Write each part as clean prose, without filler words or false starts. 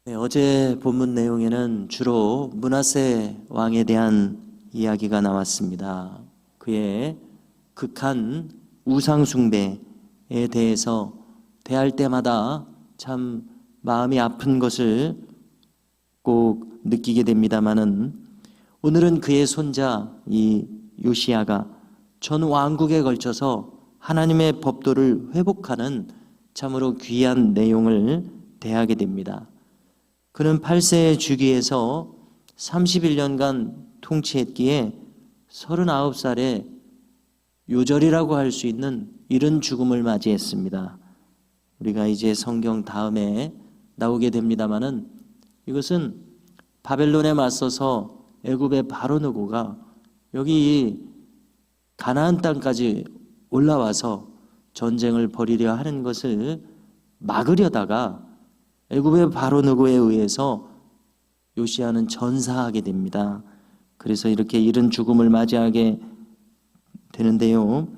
네, 어제 본문 내용에는 주로 므낫세 왕에 대한 이야기가 나왔습니다. 그의 극한 우상 숭배에 대해서 대할 때마다 참 마음이 아픈 것을 꼭 느끼게 됩니다마는, 오늘은 그의 손자 이 요시야가 전 왕국에 걸쳐서 하나님의 법도를 회복하는 참으로 귀한 내용을 대하게 됩니다. 그는 8세의 주기에서 31년간 통치했기에 39살에 요절이라고 할 수 있는 이른 죽음을 맞이했습니다. 우리가 이제 성경 다음에 나오게 됩니다마는, 이것은 바벨론에 맞서서 애굽의 바로 느고가 여기 가나안 땅까지 올라와서 전쟁을 벌이려 하는 것을 막으려다가 애굽의 바로 느고에 의해서 요시야는 전사하게 됩니다. 그래서 이렇게 이른 죽음을 맞이하게 되는데요,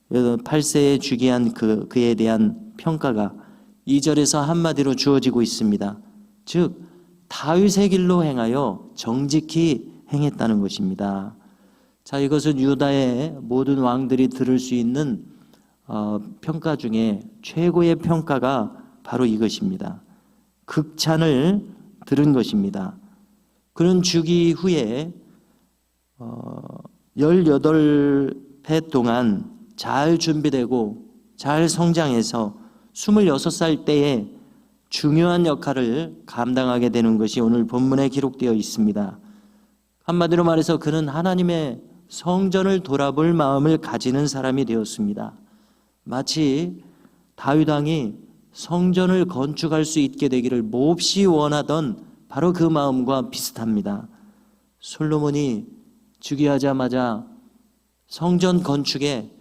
8세에 주기한 그에 대한 평가가 2절에서 한마디로 주어지고 있습니다. 즉 다윗의 길로 행하여 정직히 행했다는 것입니다. 자, 이것은 유다의 모든 왕들이 들을 수 있는 평가 중에 최고의 평가가 바로 이것입니다. 극찬을 들은 것입니다. 그는 주기 후에 18해 동안 잘 준비되고 잘 성장해서 26살 때에 중요한 역할을 감당하게 되는 것이 오늘 본문에 기록되어 있습니다. 한마디로 말해서 그는 하나님의 성전을 돌아볼 마음을 가지는 사람이 되었습니다. 마치 다윗 왕이 성전을 건축할 수 있게 되기를 몹시 원하던 바로 그 마음과 비슷합니다. 솔로몬이 즉위하자마자 성전 건축에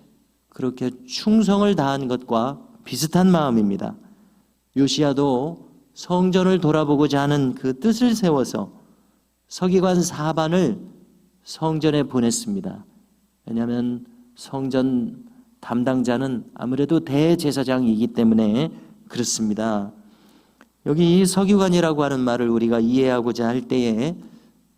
그렇게 충성을 다한 것과 비슷한 마음입니다. 요시야도 성전을 돌아보고자 하는 그 뜻을 세워서 서기관 사반을 성전에 보냈습니다. 왜냐하면 성전 담당자는 아무래도 대제사장이기 때문에 그렇습니다. 여기 이 서기관이라고 하는 말을 우리가 이해하고자 할 때에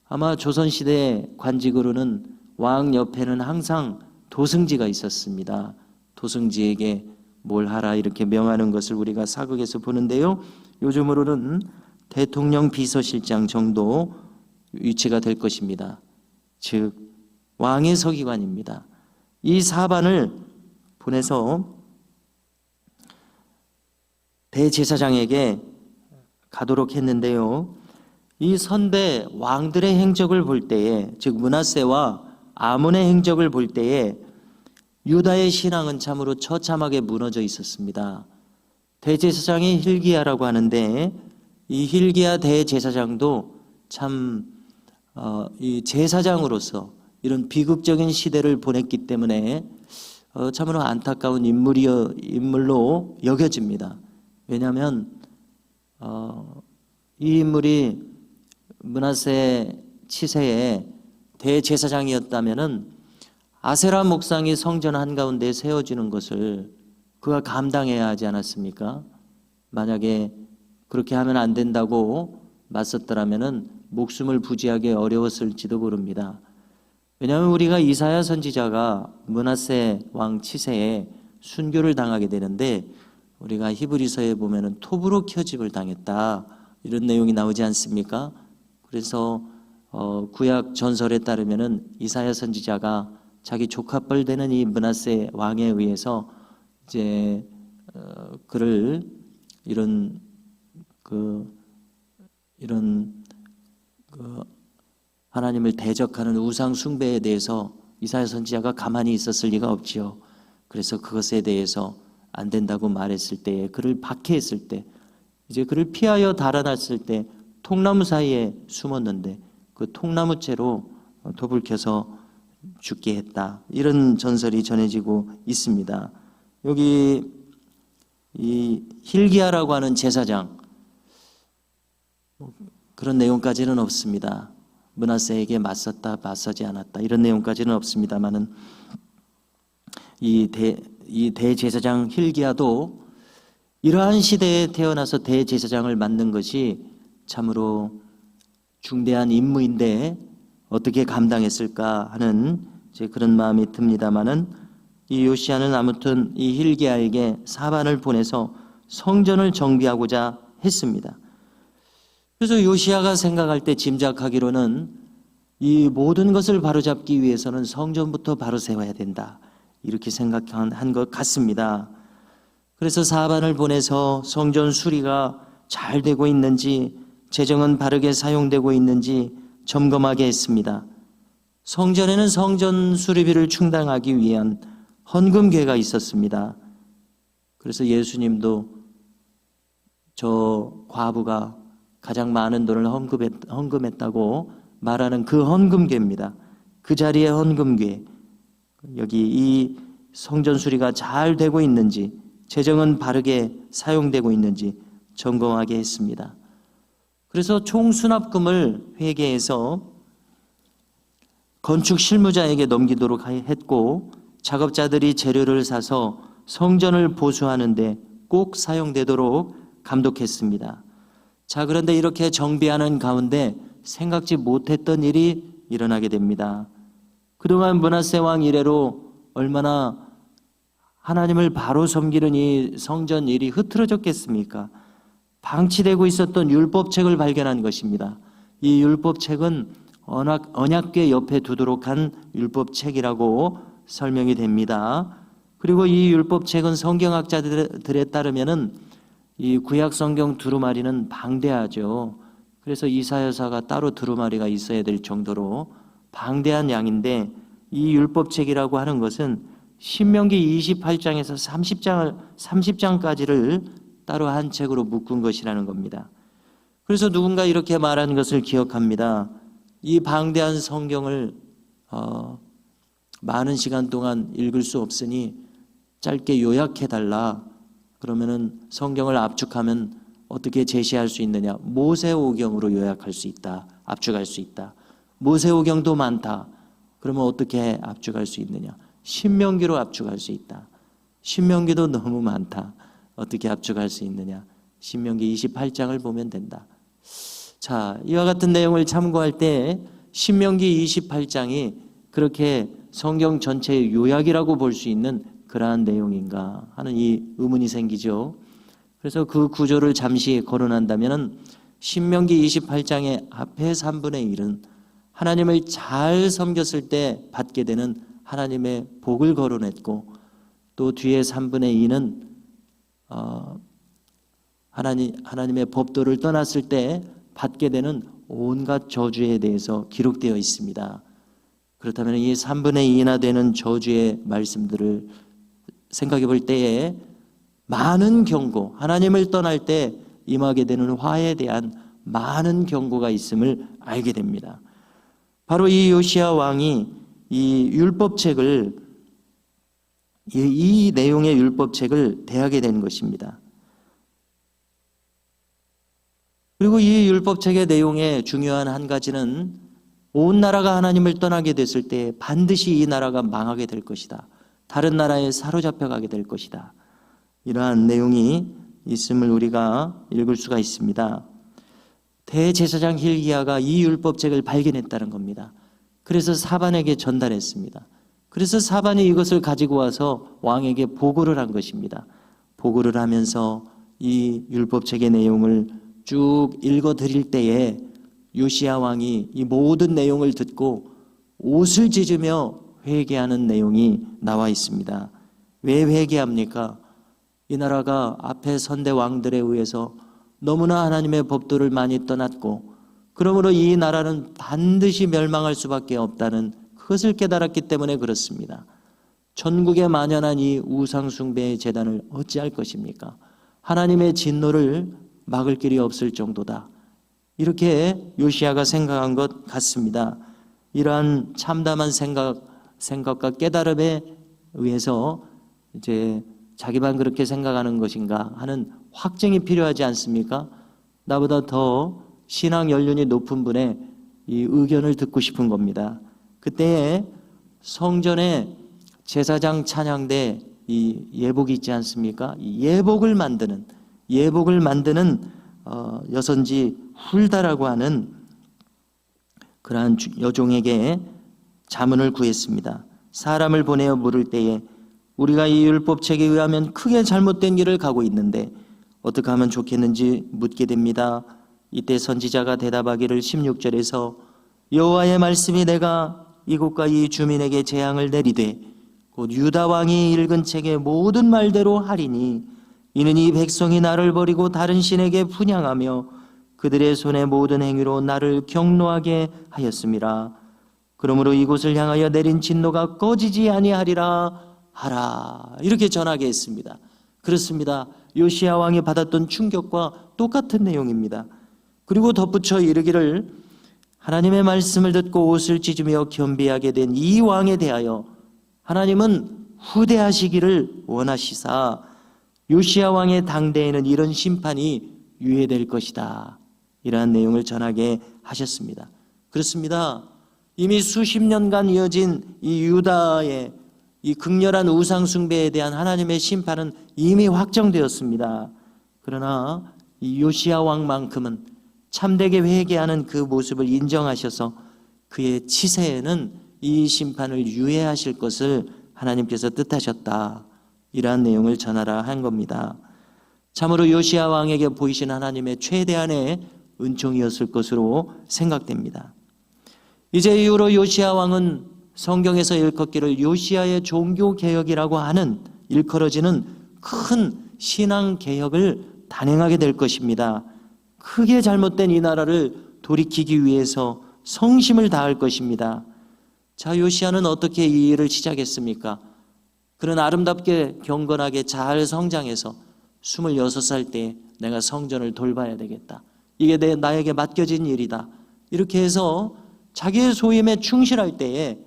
아마 조선시대 관직으로는 왕 옆에는 항상 도승지가 있었습니다. 도승지에게 뭘 하라 이렇게 명하는 것을 우리가 사극에서 보는데요, 요즘으로는 대통령 비서실장 정도 위치가 될 것입니다. 즉 왕의 서기관입니다. 이 사반을 보내서 대제사장에게 가도록 했는데요, 이 선배 왕들의 행적을 볼 때에, 즉 므낫세와 아몬의 행적을 볼 때에 유다의 신앙은 참으로 처참하게 무너져 있었습니다. 대제사장이 hil기야라고 하는데, 이 hil기야 대제사장도 참 이 제사장으로서 이런 비극적인 시대를 보냈기 때문에 참으로 안타까운 인물로 여겨집니다. 왜냐하면 이 인물이 므낫세 치세의 대제사장이었다면은 아세라 목상이 성전 한가운데 세워지는 것을 그가 감당해야 하지 않았습니까? 만약에 그렇게 하면 안 된다고 맞섰더라면은 목숨을 부지하기 어려웠을지도 모릅니다. 왜냐하면 우리가 이사야 선지자가 므낫세 왕 치세에 순교를 당하게 되는데, 우리가 히브리서에 보면은 톱으로 켜집을 당했다 이런 내용이 나오지 않습니까? 그래서 구약 전설에 따르면은 이사야 선지자가 자기 조카뻘 되는 이 므낫세 왕에 의해서 이제 그를 이런 하나님을 대적하는 우상 숭배에 대해서 이사야 선지자가 가만히 있었을 리가 없지요. 그래서 그것에 대해서 안 된다고 말했을 때에, 그를 박해했을 때, 이제 그를 피하여 달아났을 때 통나무 사이에 숨었는데 그 통나무채로 톱을 켜서 죽게 했다, 이런 전설이 전해지고 있습니다. 여기 이 hil기야라고 하는 제사장, 그런 내용까지는 없습니다. 므낫세에게 맞서지 않았다 이런 내용까지는 없습니다만은, 이 대제사장 hil기야도 이러한 시대에 태어나서 대제사장을 맡는 것이 참으로 중대한 임무인데 어떻게 감당했을까 하는 그런 마음이 듭니다마는, 이 요시야는 아무튼 이 hilki야에게 사반을 보내서 성전을 정비하고자 했습니다. 그래서 요시야가 생각할 때 짐작하기로는 이 모든 것을 바로잡기 위해서는 성전부터 바로 세워야 된다, 이렇게 생각한 것 같습니다. 그래서 사반을 보내서 성전 수리가 잘 되고 있는지, 재정은 바르게 사용되고 있는지 점검하게 했습니다. 성전에는 성전 수리비를 충당하기 위한 헌금궤가 있었습니다. 그래서 예수님도 저 과부가 가장 많은 돈을 헌금했다고 말하는 그 헌금궤입니다. 그 자리에 헌금궤, 여기 이 성전 수리가 잘 되고 있는지, 재정은 바르게 사용되고 있는지 점검하게 했습니다. 그래서 총수납금을 회계해서 건축 실무자에게 넘기도록 했고, 작업자들이 재료를 사서 성전을 보수하는 데 꼭 사용되도록 감독했습니다. 자, 그런데 이렇게 정비하는 가운데 생각지 못했던 일이 일어나게 됩니다. 그동안 므낫세 왕 이래로 얼마나 하나님을 바로 섬기는 이 성전 일이 흐트러졌겠습니까? 방치되고 있었던 율법책을 발견한 것입니다. 이 율법책은 언약궤 옆에 두도록 한 율법책이라고 설명이 됩니다. 그리고 이 율법책은 성경학자들에 따르면은 이 구약 성경 두루마리는 방대하죠. 그래서 이사야서가 따로 두루마리가 있어야 될 정도로 방대한 양인데, 이 율법책이라고 하는 것은 신명기 28장에서 30장까지를 따로 한 책으로 묶은 것이라는 겁니다. 그래서 누군가 이렇게 말한 것을 기억합니다. 이 방대한 성경을 많은 시간 동안 읽을 수 없으니 짧게 요약해달라. 그러면은 성경을 압축하면 어떻게 제시할 수 있느냐? 모세오경으로 요약할 수 있다, 압축할 수 있다. 모세오경도 많다. 그러면 어떻게 압축할 수 있느냐? 신명기로 압축할 수 있다. 신명기도 너무 많다. 어떻게 압축할 수 있느냐? 신명기 28장을 보면 된다. 자, 이와 같은 내용을 참고할 때 신명기 28장이 그렇게 성경 전체의 요약이라고 볼 수 있는 그러한 내용인가 하는 이 의문이 생기죠. 그래서 그 구조를 잠시 거론한다면, 신명기 28장의 앞에 3분의 1은 하나님을 잘 섬겼을 때 받게 되는 하나님의 복을 거론했고, 또 뒤에 3분의 2는 하나님의 법도를 떠났을 때 받게 되는 온갖 저주에 대해서 기록되어 있습니다. 그렇다면 이 3분의 2나 되는 저주의 말씀들을 생각해 볼 때에 많은 경고, 하나님을 떠날 때 임하게 되는 화에 대한 많은 경고가 있음을 알게 됩니다. 바로 이 요시야 왕이 이 율법책을, 이 내용의 율법책을 대하게 된 것입니다. 그리고 이 율법책의 내용의 중요한 한 가지는, 온 나라가 하나님을 떠나게 됐을 때 반드시 이 나라가 망하게 될 것이다. 다른 나라에 사로잡혀 가게 될 것이다. 이러한 내용이 있음을 우리가 읽을 수가 있습니다. 대제사장 hilki야가 이 율법책을 발견했다는 겁니다. 그래서 사반에게 전달했습니다. 그래서 사반이 이것을 가지고 와서 왕에게 보고를 한 것입니다. 보고를 하면서 이 율법책의 내용을 쭉 읽어 드릴 때에 요시야 왕이 이 모든 내용을 듣고 옷을 찢으며 회개하는 내용이 나와 있습니다. 왜 회개합니까? 이 나라가 앞에 선대 왕들에 의해서 너무나 하나님의 법도를 많이 떠났고, 그러므로 이 나라는 반드시 멸망할 수밖에 없다는 그것을 깨달았기 때문에 그렇습니다. 전국에 만연한 이 우상 숭배의 재단을 어찌할 것입니까? 하나님의 진노를 막을 길이 없을 정도다. 이렇게 요시야가 생각한 것 같습니다. 이러한 참담한 생각과 깨달음에 의해서 이제 자기만 그렇게 생각하는 것인가 하는 확증이 필요하지 않습니까? 나보다 더 신앙 연륜이 높은 분의 이 의견을 듣고 싶은 겁니다. 그때 성전에 제사장 찬양대 이 예복이 있지 않습니까? 이 예복을 만드는 여선지 훌다라고 하는 그러한 여종에게 자문을 구했습니다. 사람을 보내어 물을 때에 우리가 이 율법책에 의하면 크게 잘못된 길을 가고 있는데 어떻게 하면 좋겠는지 묻게 됩니다. 이때 선지자가 대답하기를 16절에서 여호와의 말씀이 내가 이곳과 이 주민에게 재앙을 내리되 곧 유다 왕이 읽은 책의 모든 말대로 하리니 이는 이 백성이 나를 버리고 다른 신에게 분향하며 그들의 손의 모든 행위로 나를 경노하게 하였음이라. 그러므로 이곳을 향하여 내린 진노가 꺼지지 아니하리라 하라. 이렇게 전하게 했습니다. 그렇습니다. 요시야 왕이 받았던 충격과 똑같은 내용입니다. 그리고 덧붙여 이르기를 하나님의 말씀을 듣고 옷을 찢으며 겸비하게 된 이 왕에 대하여 하나님은 후대하시기를 원하시사 요시야 왕의 당대에는 이런 심판이 유예될 것이다. 이러한 내용을 전하게 하셨습니다. 그렇습니다. 이미 수십 년간 이어진 이 유다의 이 극렬한 우상 숭배에 대한 하나님의 심판은 이미 확정되었습니다. 그러나 이 요시야 왕만큼은 참되게 회개하는 그 모습을 인정하셔서 그의 치세에는 이 심판을 유예하실 것을 하나님께서 뜻하셨다. 이러한 내용을 전하라 한 겁니다. 참으로 요시야 왕에게 보이신 하나님의 최대한의 은총이었을 것으로 생각됩니다. 이제 이후로 요시야 왕은 성경에서 일컫기를 요시야의 종교개혁이라고 하는 일컬어지는 큰 신앙개혁을 단행하게 될 것입니다. 크게 잘못된 이 나라를 돌이키기 위해서 성심을 다할 것입니다. 자, 요시야는 어떻게 이 일을 시작했습니까? 그는 아름답게 경건하게 잘 성장해서 26살 때 내가 성전을 돌봐야 되겠다. 이게 나에게 맡겨진 일이다. 이렇게 해서 자기의 소임에 충실할 때에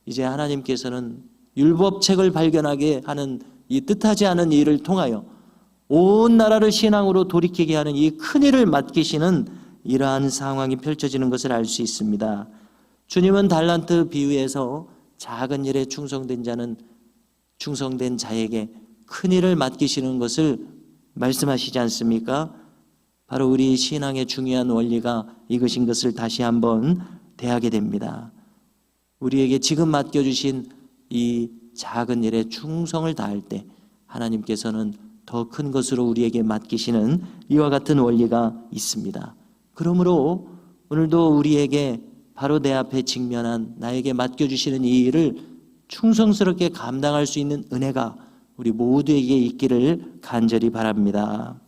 이제 하나님께서는 율법책을 발견하게 하는 이 뜻하지 않은 일을 통하여 온 나라를 신앙으로 돌이키게 하는 이 큰 일을 맡기시는 이러한 상황이 펼쳐지는 것을 알 수 있습니다. 주님은 달란트 비유에서 작은 일에 충성된 자에게 큰 일을 맡기시는 것을 말씀하시지 않습니까? 바로 우리 신앙의 중요한 원리가 이것인 것을 다시 한번 대하게 됩니다. 우리에게 지금 맡겨주신 이 작은 일에 충성을 다할 때 하나님께서는 더 큰 것으로 우리에게 맡기시는 이와 같은 원리가 있습니다. 그러므로 오늘도 우리에게 바로 내 앞에 직면한 나에게 맡겨주시는 이 일을 충성스럽게 감당할 수 있는 은혜가 우리 모두에게 있기를 간절히 바랍니다.